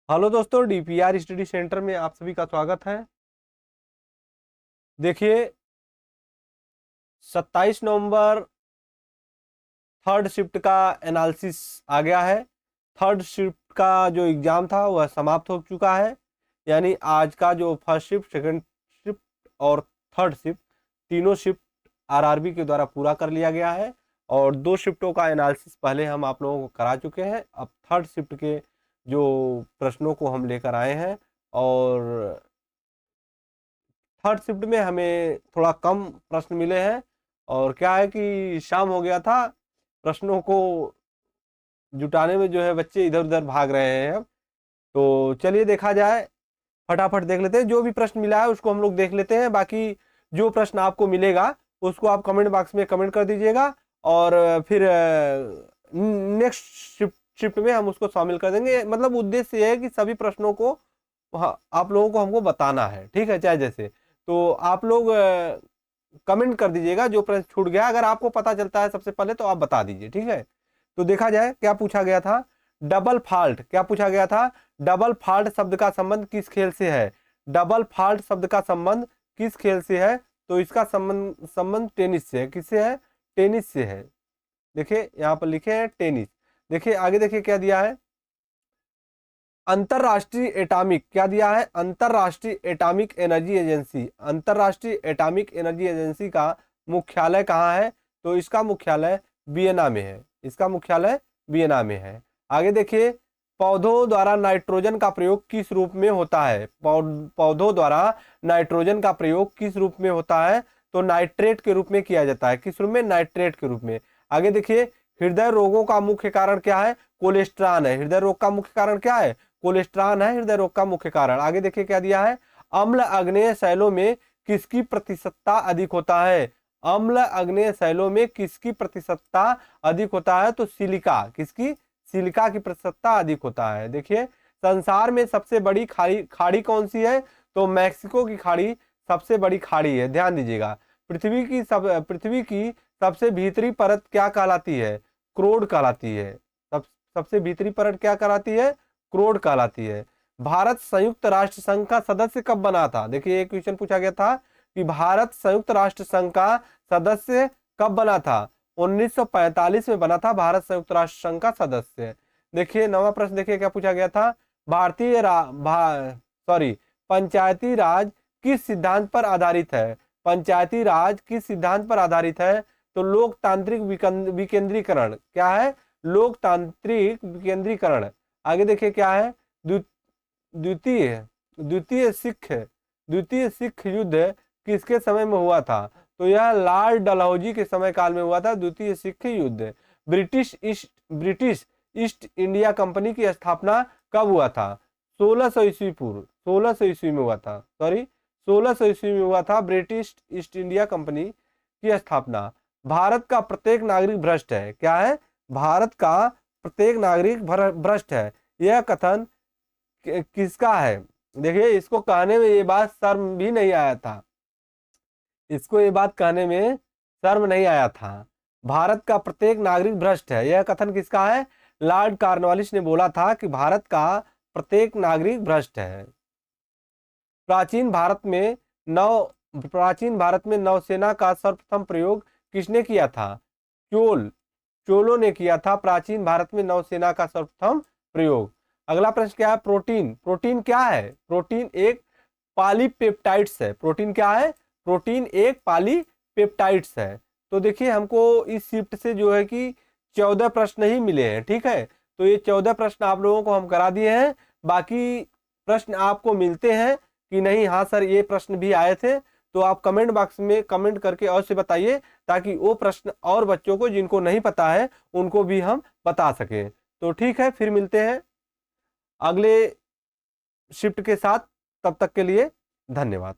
Hello दोस्तों, DPR study centre में आप सभी का स्वागत है। देखिए, 27 नवंबर थर्ड शिफ्ट का एनालिसिस आ गया है। थर्ड शिफ्ट का जो एग्ज़ाम था वह समाप्त हो चुका है। यानी आज का जो फर्स्ट शिफ्ट, सेकंड शिफ्ट और थर्ड शिफ्ट, तीनों शिफ्ट आरआरबी के द्वारा पूरा कर लिया गया है। और दो शिफ्टों का एनालिसिस पहले हम आप लोगों को करा चुके हैं। अब थर्ड शिफ्ट के जो प्रश्नों को हम लेकर आए हैं, और थर्ड शिफ्ट में हमें थोड़ा कम प्रश्न मिले हैं। और क्या है कि शाम हो गया था, प्रश्नों को जुटाने में जो है बच्चे इधर उधर भाग रहे हैं अब। तो चलिए देखा जाए, फटाफट देख लेते हैं। जो भी प्रश्न मिला है उसको हम लोग देख लेते हैं। बाकी जो प्रश्न आपको मिलेगा उसको आप कमेंट बॉक्स में कमेंट कर दीजिएगा, और फिर नेक्स्ट शिफ्ट में हम उसको शामिल कर देंगे। मतलब उद्देश्य ये है कि सभी प्रश्नों को आप लोगों को हमको बताना है, ठीक है। चाहे जैसे तो आप लोग कमेंट कर दीजिएगा जो प्रश्न छूट गया। अगर आपको पता चलता है सबसे पहले तो आप बता दीजिए, ठीक है। तो देखा जाए क्या पूछा गया था। डबल फॉल्ट, क्या पूछा गया था? डबल फॉल्ट शब्द का संबंध किस खेल से है? डबल फॉल्ट शब्द का संबंध किस खेल से है? तो इसका संबंध टेनिस से है। किससे है? टेनिस से है। देखिए यहाँ पर लिखे हैं टेनिस। देखिए आगे, देखिए क्या दिया है। अंतरराष्ट्रीय एटॉमिक, क्या दिया है? अंतरराष्ट्रीय एटॉमिक एनर्जी एजेंसी। अंतरराष्ट्रीय एटॉमिक एनर्जी एजेंसी का मुख्यालय कहाँ है? तो इसका मुख्यालय वियना में है। इसका मुख्यालय वियना में है। आगे देखिए, पौधों द्वारा नाइट्रोजन का प्रयोग किस रूप में होता है? पौधों द्वारा नाइट्रोजन का प्रयोग किस रूप में होता है? तो नाइट्रेट के रूप में किया जाता है। किस रूप में? नाइट्रेट के रूप में। आगे देखिए, हृदय रोगों का मुख्य कारण क्या है? कोलेस्ट्रॉल है। हृदय रोग का मुख्य कारण क्या है? कोलेस्ट्रॉल है हृदय रोग का मुख्य कारण। आगे देखिए क्या दिया है। अम्ल अग्नेय शैलों में किसकी प्रतिशतता अधिक होता है? अम्ल अग्नेय शैलों में किसकी प्रतिशतता अधिक होता है? तो सिलिका। किसकी? सिलिका की प्रतिशतता अधिक होता है। देखिए, संसार में सबसे बड़ी खाड़ी कौन सी है? तो मैक्सिको की खाड़ी सबसे बड़ी खाड़ी है, ध्यान दीजिएगा। पृथ्वी की सबसे भीतरी परत क्या कहलाती है? क्रोड कहलाती है। सबसे भीतरी परत क्या कहलाती है? क्रोड कहलाती है। भारत संयुक्त राष्ट्र संघ का सदस्य कब बना था? देखिए एक क्वेश्चन पूछा गया था कि भारत संयुक्त राष्ट्र संघ का सदस्य कब बना था? 1945 में बना था भारत संयुक्त राष्ट्र संघ का सदस्य। देखिए नवा प्रश्न, देखिए क्या पूछा गया था। भारतीय सॉरी पंचायती राज किस सिद्धांत पर आधारित है? पंचायती राज किस सिद्धांत पर आधारित है? तो लोकतांत्रिक विकेंद्रीकरण। क्या है? लोकतांत्रिक विकेंद्रीकरण। आगे देखिए क्या है। द्वितीय द्वितीय सिख युद्ध किसके समय में हुआ था? तो यह लॉर्ड डलहौजी के समय काल में हुआ था, द्वितीय सिख युद्ध। ब्रिटिश ईस्ट इंडिया कंपनी की स्थापना कब हुआ था? 1600 ईस्वी पूर्व, 1600 ईस्वी में हुआ था। सॉरी, 1600 ईस्वी में हुआ था ब्रिटिश ईस्ट इंडिया कंपनी की स्थापना। भारत का प्रत्येक नागरिक भ्रष्ट है। क्या है? भारत का प्रत्येक नागरिक भ्रष्ट है। यह कथन किसका है? देखिए, इसको कहने में ये बात शर्म भी नहीं आया था। इसको ये बात कहने में शर्म नहीं आया था। भारत का प्रत्येक नागरिक भ्रष्ट है, यह कथन किसका है? लॉर्ड कॉर्नवालिस ने बोला था कि भारत का प्रत्येक नागरिक भ्रष्ट है। प्राचीन भारत में नौसेना का सर्वप्रथम प्रयोग किसने किया था? चोलों ने किया था प्राचीन भारत में नौसेना का सर्वप्रथम प्रयोग। अगला प्रश्न क्या है। प्रोटीन क्या है? प्रोटीन एक पॉलीपेप्टाइड्स है। प्रोटीन क्या है? प्रोटीन एक पॉलीपेप्टाइड्स है। तो देखिए, हमको इस शिफ्ट से जो है कि 14 प्रश्न ही मिले हैं, ठीक है। तो ये 14 प्रश्न आप लोगों को हम करा दिए हैं। बाकी प्रश्न आपको मिलते हैं कि नहीं? हाँ सर, ये प्रश्न भी आए थे। तो आप कमेंट बॉक्स में कमेंट करके अवश्य बताइए, ताकि वो प्रश्न और बच्चों को जिनको नहीं पता है उनको भी हम बता सकें। तो ठीक है, फिर मिलते हैं अगले शिफ्ट के साथ। तब तक के लिए धन्यवाद।